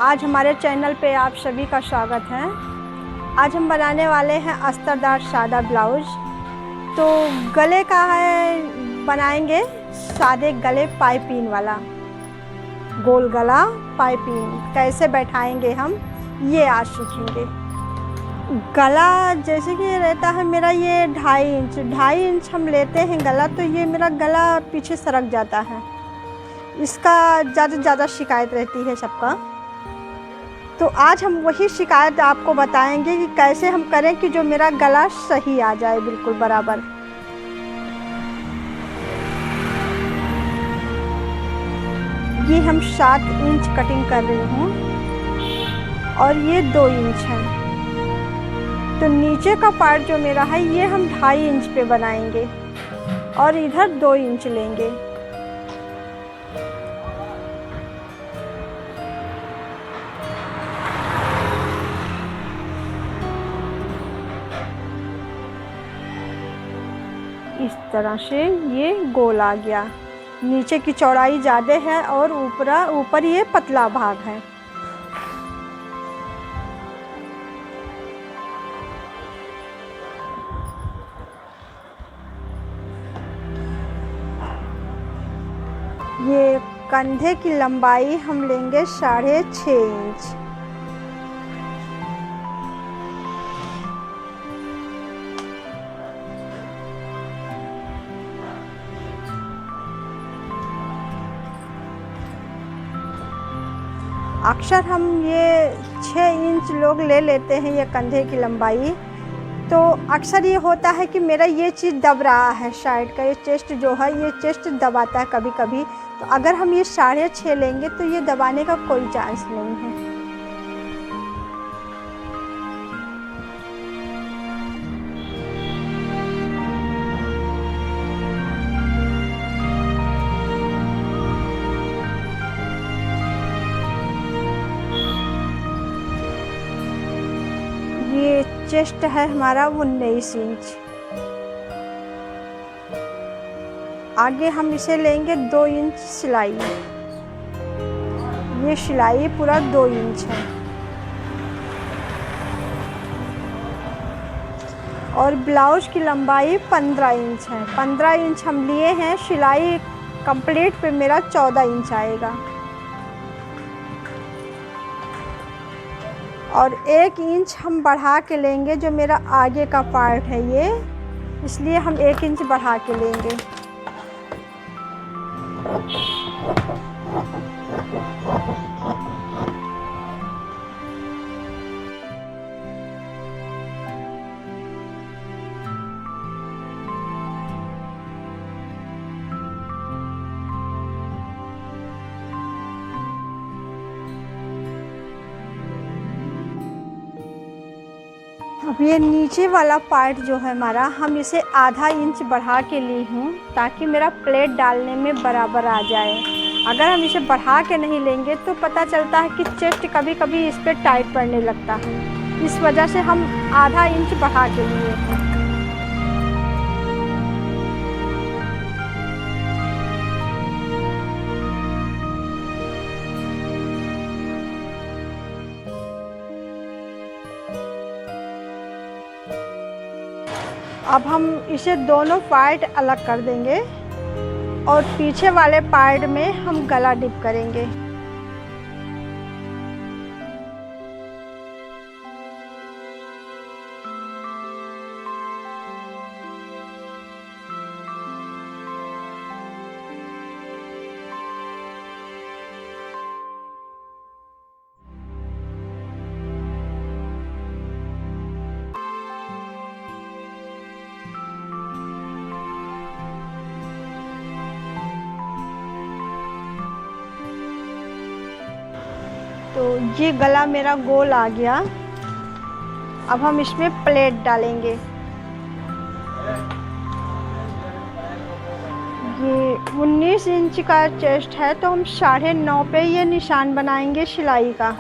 आज हमारे चैनल पे आप सभी का स्वागत है। आज हम बनाने वाले हैं अस्तरदार सादा ब्लाउज। तो गले का है बनाएंगे सादे गले पाइपिंग वाला, गोल गला पाइपिंग कैसे बैठाएंगे हम ये आज सीखेंगे। गला जैसे कि रहता है मेरा ये 2.5 इंच हम लेते हैं गला, तो ये मेरा गला पीछे सरक जाता है। इसका ज़्यादा शिकायत रहती है सबका। तो आज हम वही शिकायत आपको बताएंगे कि कैसे हम करें कि जो मेरा गला सही आ जाए, बिल्कुल बराबर। ये हम 7 इंच कटिंग कर रही हूँ और ये 2 इंच है। तो नीचे का पार्ट जो मेरा है ये हम 2.5 इंच पे बनाएंगे और इधर 2 इंच लेंगे। इस तरह से ये गोल आ गया। नीचे की चौड़ाई ज़्यादा है और ऊपर ये पतला भाग है। ये कंधे की लंबाई हम लेंगे 6.5 इंच। अक्सर हम ये 6 इंच लोग ले लेते हैं ये कंधे की लंबाई। तो अक्सर ये होता है कि मेरा ये चीज़ दब रहा है, साइड का ये चेस्ट जो है ये चेस्ट दबाता है कभी कभी। तो अगर हम ये 6.5 लेंगे तो ये दबाने का कोई चांस नहीं है। ये चेस्ट है हमारा 19 इंच। आगे हम इसे लेंगे 2 इंच सिलाई। ये सिलाई पूरा 2 इंच है और ब्लाउज की लंबाई 15 इंच है। 15 इंच हम लिए हैं, सिलाई कंप्लीट पे मेरा 14 इंच आएगा। और 1 इंच हम बढ़ा के लेंगे, जो मेरा आगे का पार्ट है ये, इसलिए हम 1 इंच बढ़ा के लेंगे। अब ये नीचे वाला पार्ट जो है हमारा, हम इसे आधा इंच बढ़ा के ली हूँ ताकि मेरा प्लेट डालने में बराबर आ जाए। अगर हम इसे बढ़ा के नहीं लेंगे तो पता चलता है कि चेस्ट कभी कभी इस पर टाइट पड़ने लगता है। इस वजह से हम आधा इंच बढ़ा के लिए हैं। अब हम इसे दोनों पार्ट अलग कर देंगे और पीछे वाले पार्ट में हम गला डिप करेंगे। तो ये गला मेरा गोल आ गया। अब हम इसमें प्लेट डालेंगे। ये 19 इंच का चेस्ट है तो हम 9.5 पे ये निशान बनाएंगे सिलाई का।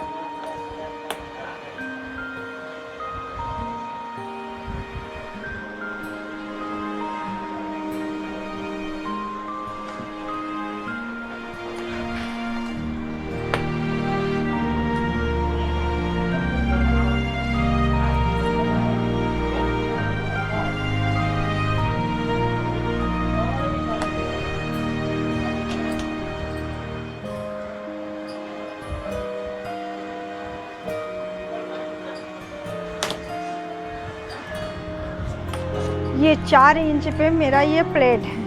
ये 4 इंच पे मेरा ये प्लेट है।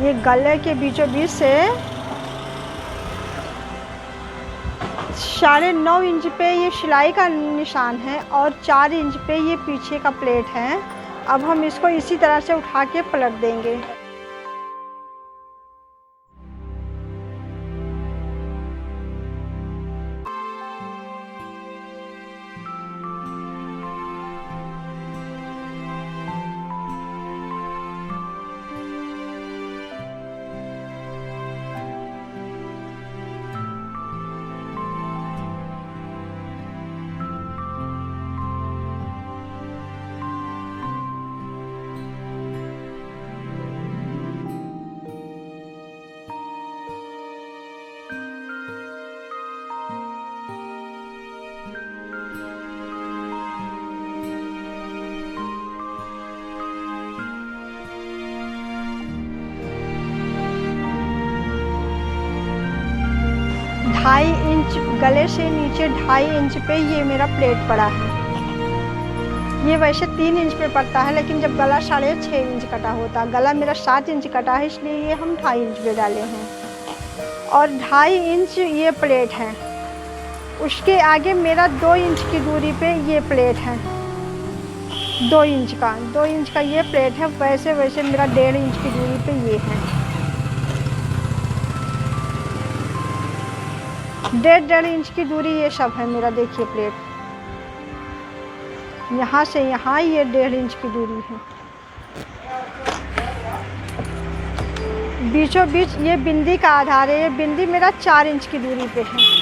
ये गले के बीचों बीच से 9.5 इंच पे ये सिलाई का निशान है और 4 इंच पे ये पीछे का प्लेट है। अब हम इसको इसी तरह से उठा के पलट देंगे। ढाई इंच गले से नीचे 2.5 इंच पे ये मेरा प्लेट पड़ा है। ये वैसे 3 इंच पे पड़ता है, लेकिन जब गला 6.5 इंच कटा होता, गला मेरा 7 इंच कटा है, इसलिए ये हम 2.5 इंच पे डाले हैं। और 2.5 इंच ये प्लेट है। उसके आगे मेरा 2 इंच की दूरी पे ये प्लेट है। 2 इंच का ये प्लेट है। वैसे वैसे मेरा 1.5 इंच की दूरी पे ये है। 1.5 इंच की दूरी ये सब है मेरा। देखिए प्लेट, यहाँ से यहाँ ये 1.5 इंच की दूरी है। बीचों बीच ये बिंदी का आधार है। ये बिंदी मेरा 4 इंच की दूरी पे है।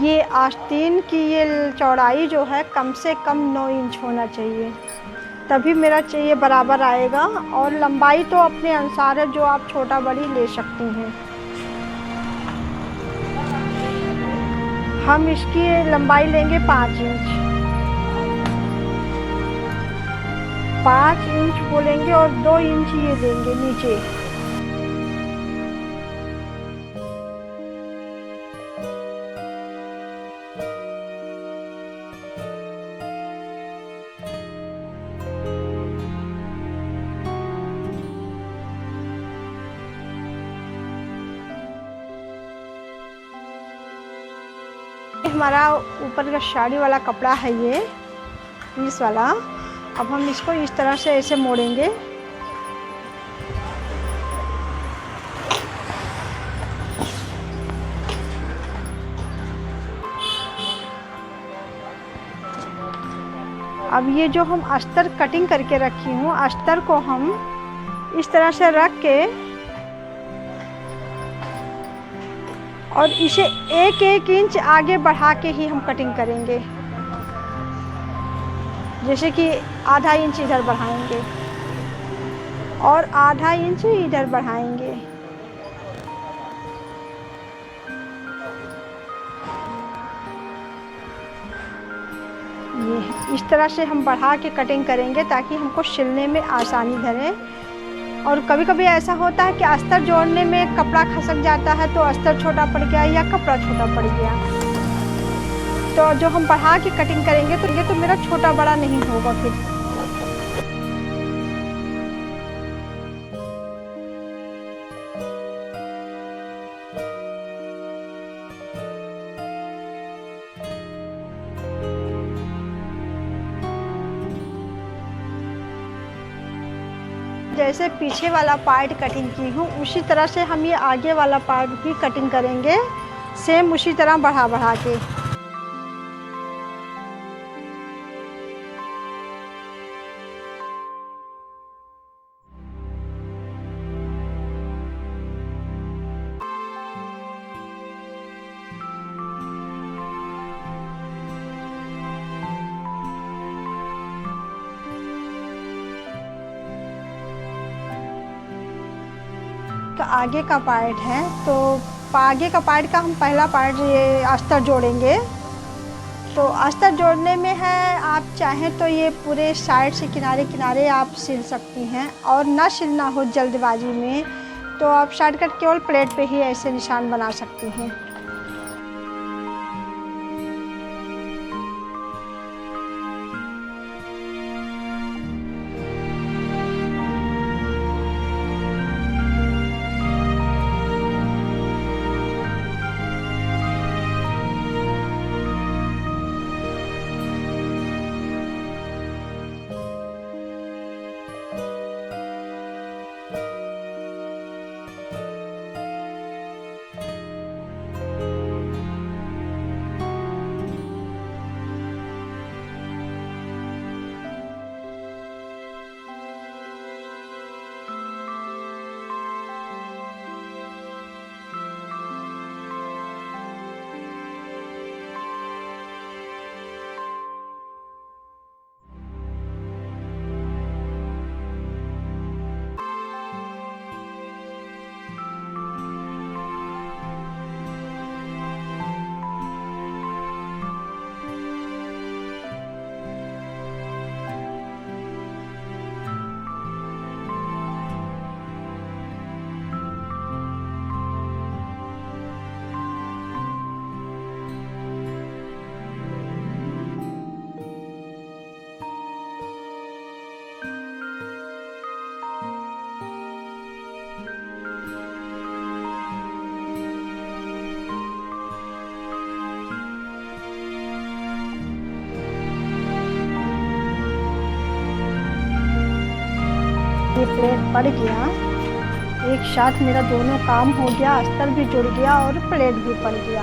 ये आस्तीन की ये चौड़ाई जो है कम से कम 9 इंच होना चाहिए, तभी मेरा चाहिए बराबर आएगा। और लंबाई तो अपने अनुसार है, जो आप छोटा बड़ी ले सकती हैं। हम इसकी लंबाई लेंगे 5 इंच। 5 इंच बोलेंगे और 2 इंच ये देंगे नीचे। हमारा ऊपर का साड़ी वाला कपड़ा है ये पीस वाला। अब हम इसको इस तरह से ऐसे मोड़ेंगे। अब ये जो हम अस्तर कटिंग करके रखी हूँ, अस्तर को हम इस तरह से रख के और इसे 1-1 इंच आगे बढ़ा के ही हम कटिंग करेंगे। जैसे कि आधा इंच इधर बढ़ाएंगे और आधा इंच इधर बढ़ाएंगे। ये इस तरह से हम बढ़ा के कटिंग करेंगे ताकि हमको सिलने में आसानी धरे। और कभी कभी ऐसा होता है कि अस्तर जोड़ने में कपड़ा खसक जाता है, तो अस्तर छोटा पड़ गया या कपड़ा छोटा पड़ गया। तो जो हम बढ़ा के कटिंग करेंगे तो ये तो मेरा छोटा बड़ा नहीं होगा फिर। जैसे पीछे वाला पार्ट कटिंग की हूँ, उसी तरह से हम ये आगे वाला पार्ट भी कटिंग करेंगे, सेम उसी तरह बढ़ा बढ़ा के। आगे का पार्ट है तो आगे का पार्ट का हम पहला पार्ट ये अस्तर जोड़ेंगे। तो अस्तर जोड़ने में है, आप चाहें तो ये पूरे साइड से किनारे किनारे आप सिल सकती हैं, और ना सिलना हो जल्दबाजी में तो आप शॉर्टकट केवल प्लेट पे ही ऐसे निशान बना सकती हैं। ये प्लेट पड़ गया, एक साथ मेरा दोनों काम हो गया, अस्तर भी जुड़ गया और प्लेट भी पड़ गया।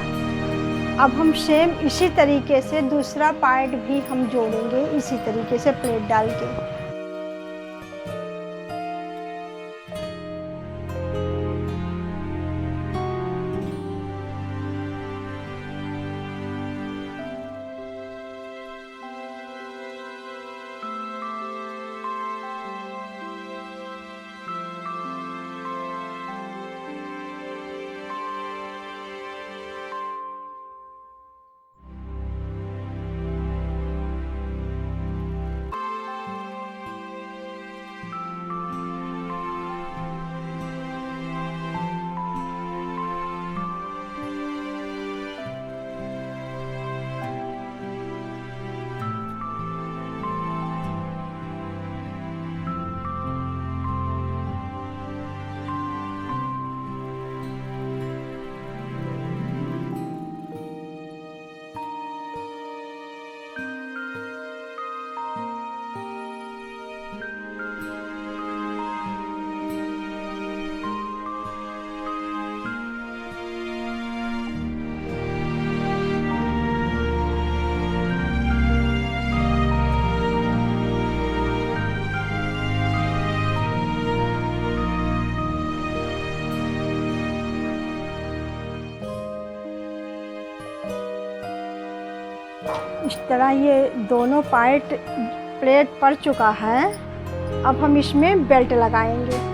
अब हम सेम इसी तरीके से दूसरा पार्ट भी हम जोड़ेंगे, इसी तरीके से प्लेट डाल के। इस तरह ये दोनों पार्ट प्लेट पड़ चुका है। अब हम इसमें बेल्ट लगाएंगे।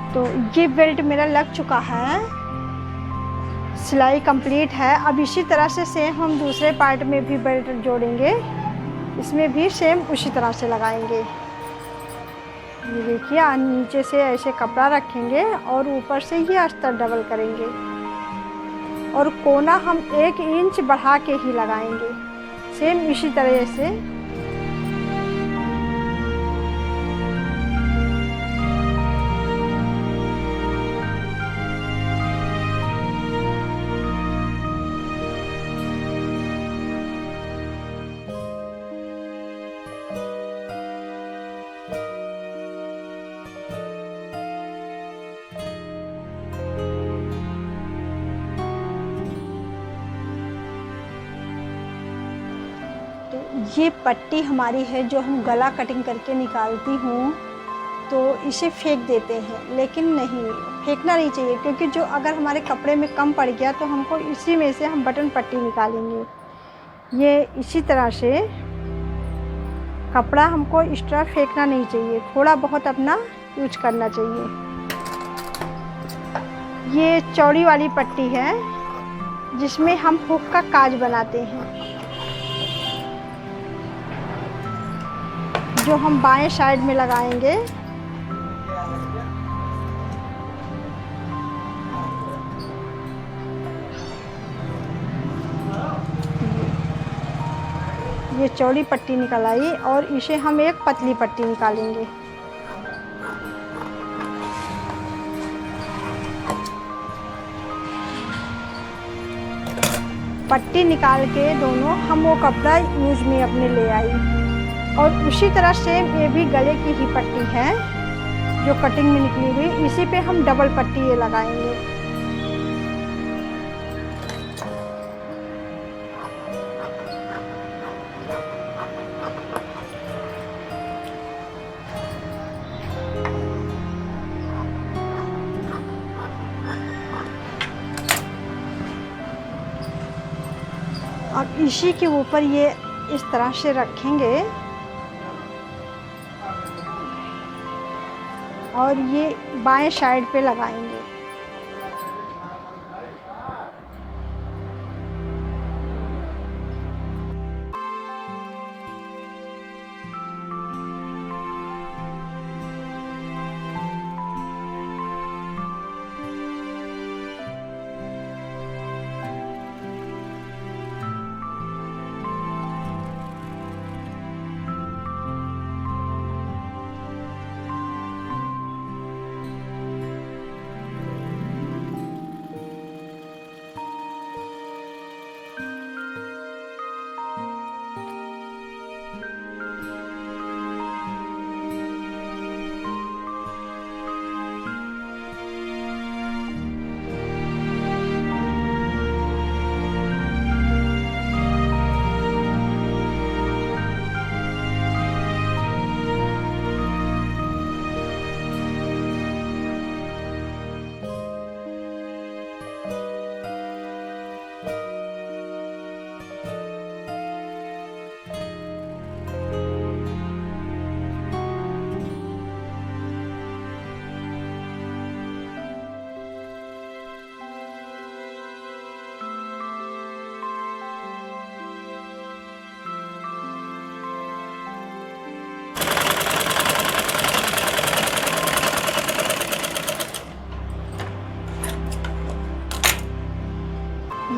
तो ये बेल्ट मेरा लग चुका है, सिलाई कंप्लीट है। अब इसी तरह से सेम हम दूसरे पार्ट में भी बेल्ट जोड़ेंगे, इसमें भी सेम उसी तरह से लगाएंगे। ये देखिए, नीचे से ऐसे कपड़ा रखेंगे और ऊपर से ये अस्तर डबल करेंगे और कोना हम 1 इंच बढ़ा के ही लगाएंगे, सेम इसी तरह से। तो ये पट्टी हमारी है जो हम गला कटिंग करके निकालती हूँ, तो इसे फेंक देते हैं, लेकिन नहीं, फेंकना नहीं चाहिए, क्योंकि जो अगर हमारे कपड़े में कम पड़ गया तो हमको इसी में से हम बटन पट्टी निकालेंगे। ये इसी तरह से कपड़ा हमको एक्स्ट्रा फेंकना नहीं चाहिए, थोड़ा बहुत अपना यूज करना चाहिए। ये चौड़ी वाली पट्टी है जिसमें हम हुक का काज बनाते हैं, जो हम बाएं साइड में लगाएंगे। ये चौड़ी पट्टी निकल आई और इसे हम एक पतली पट्टी निकालेंगे। पट्टी निकाल के दोनों हम वो कपड़ा यूज में अपने ले आई, और उसी तरह से ये भी गले की ही पट्टी है जो कटिंग में निकली हुई, इसी पे हम डबल पट्टी ये लगाएंगे। अब इसी के ऊपर ये इस तरह से रखेंगे और ये बाएं साइड पे लगाएंगे।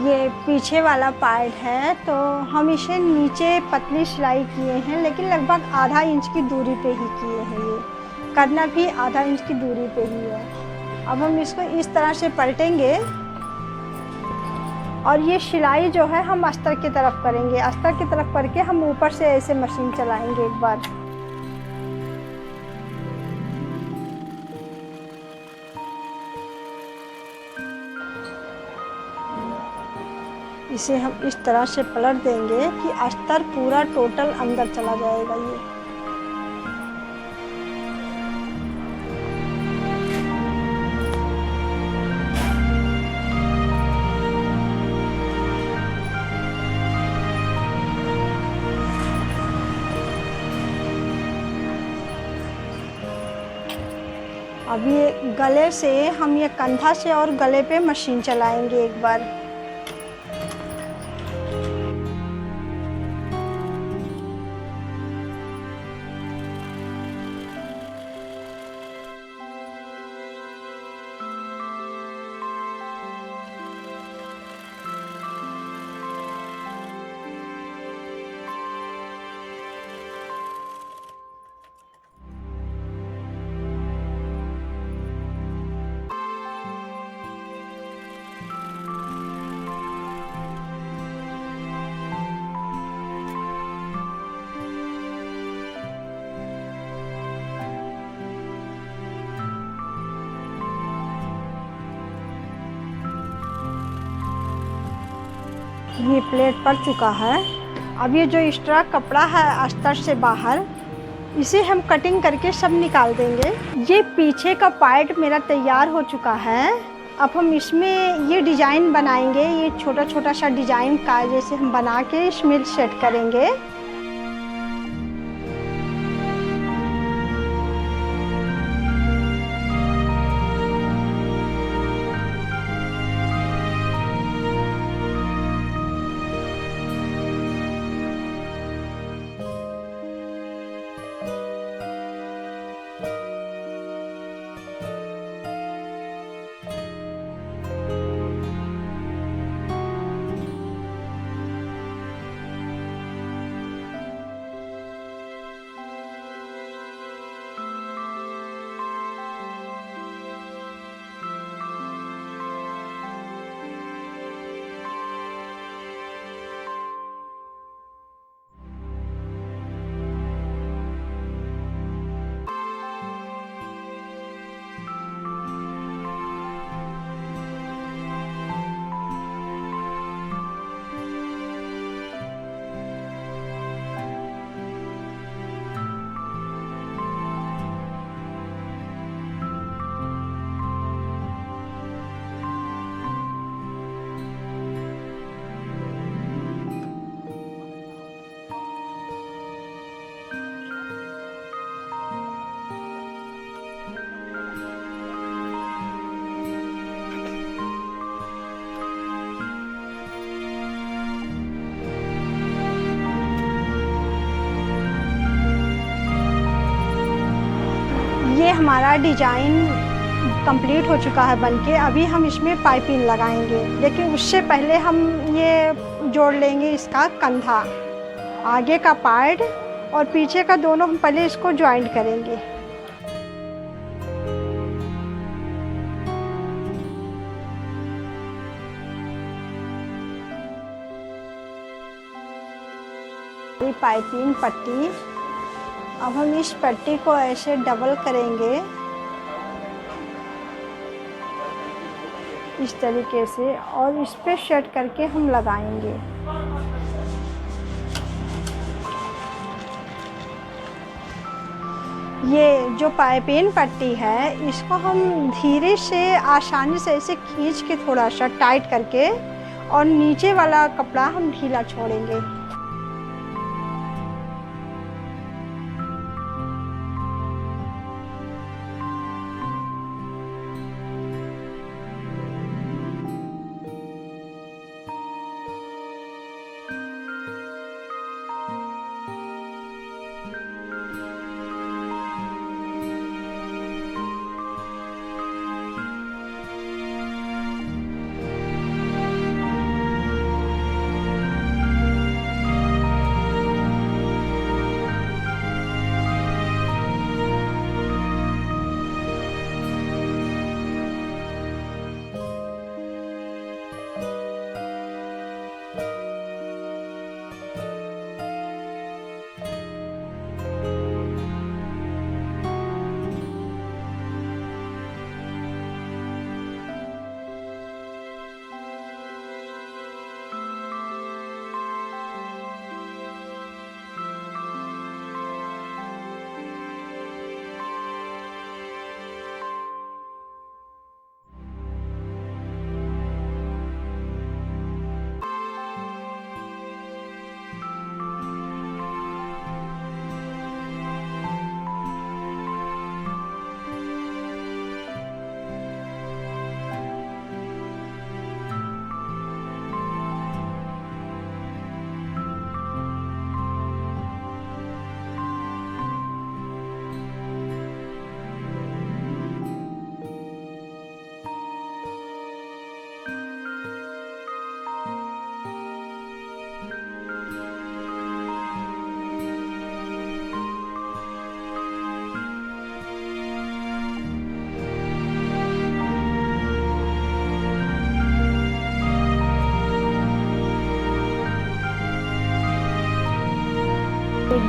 ये पीछे वाला पार्ट है, तो हम इसे नीचे पतली सिलाई किए हैं, लेकिन लगभग आधा इंच की दूरी पे ही किए हैं। ये करना भी आधा इंच की दूरी पे ही है। अब हम इसको इस तरह से पलटेंगे और ये सिलाई जो है हम अस्तर की तरफ करेंगे। अस्तर की तरफ करके हम ऊपर से ऐसे मशीन चलाएंगे एक बार। इसे हम इस तरह से पलट देंगे कि अस्तर पूरा टोटल अंदर चला जाएगा। अब ये गले से हम ये कंधा से और गले पे मशीन चलाएंगे एक बार। ये प्लेट पड़ चुका है। अब ये जो एक्स्ट्रा कपड़ा है अस्तर से बाहर, इसे हम कटिंग करके सब निकाल देंगे। ये पीछे का पार्ट मेरा तैयार हो चुका है। अब हम इसमें ये डिज़ाइन बनाएंगे। ये छोटा छोटा सा डिज़ाइन का जैसे हम बना के इसमें सेट करेंगे। ये हमारा डिज़ाइन कंप्लीट हो चुका है बनके। अभी हम इसमें पाइपिंग लगाएंगे, लेकिन उससे पहले हम ये जोड़ लेंगे इसका कंधा, आगे का पार्ट और पीछे का दोनों। हम पहले इसको ज्वाइंट करेंगे। पाइपिंग पट्टी, अब हम इस पट्टी को ऐसे डबल करेंगे इस तरीके से, और इस पे सेट करके हम लगाएंगे। ये जो पाइपिंग पट्टी है, इसको हम धीरे से आसानी से ऐसे खींच के थोड़ा सा टाइट करके, और नीचे वाला कपड़ा हम ढीला छोड़ेंगे।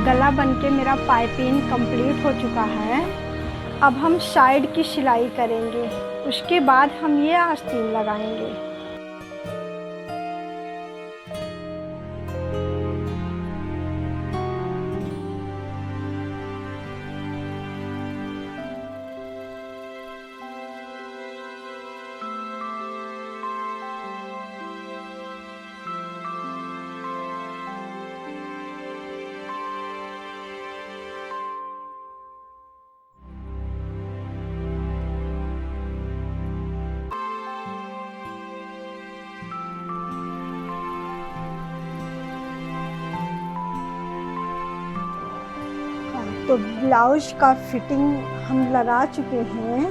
गला बनके मेरा पाइपिंग कंप्लीट हो चुका है। अब हम साइड की सिलाई करेंगे, उसके बाद हम ये आस्तीन लगाएंगे। तो ब्लाउज का फिटिंग हम लगा चुके हैं।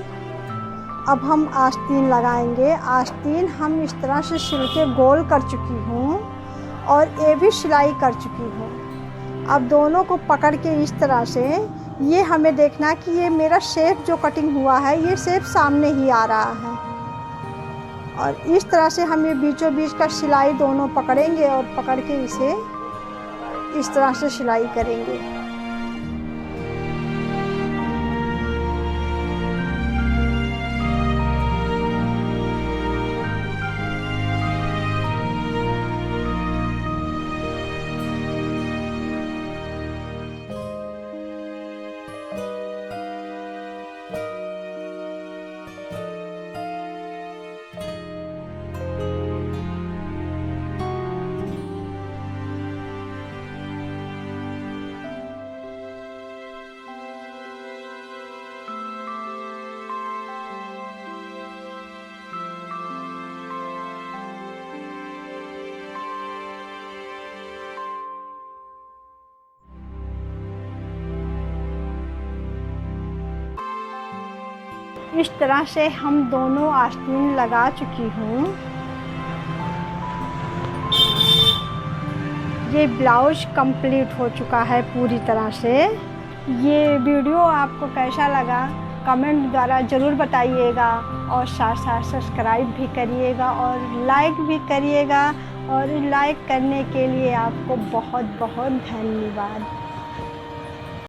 अब हम आस्तीन लगाएंगे। आस्तीन हम इस तरह से सिल के गोल कर चुकी हूँ और ये भी सिलाई कर चुकी हूँ। अब दोनों को पकड़ के इस तरह से ये हमें देखना कि ये मेरा शेप जो कटिंग हुआ है ये शेप सामने ही आ रहा है। और इस तरह से हम ये बीचों बीच का सिलाई दोनों पकड़ेंगे और पकड़ के इसे इस तरह से सिलाई करेंगे। इस तरह से हम दोनों आस्तीन लगा चुकी हूँ। ये ब्लाउज कंप्लीट हो चुका है पूरी तरह से। ये वीडियो आपको कैसा लगा कमेंट द्वारा ज़रूर बताइएगा और साथ साथ सब्सक्राइब भी करिएगा और लाइक भी करिएगा। और लाइक करने के लिए आपको बहुत बहुत धन्यवाद।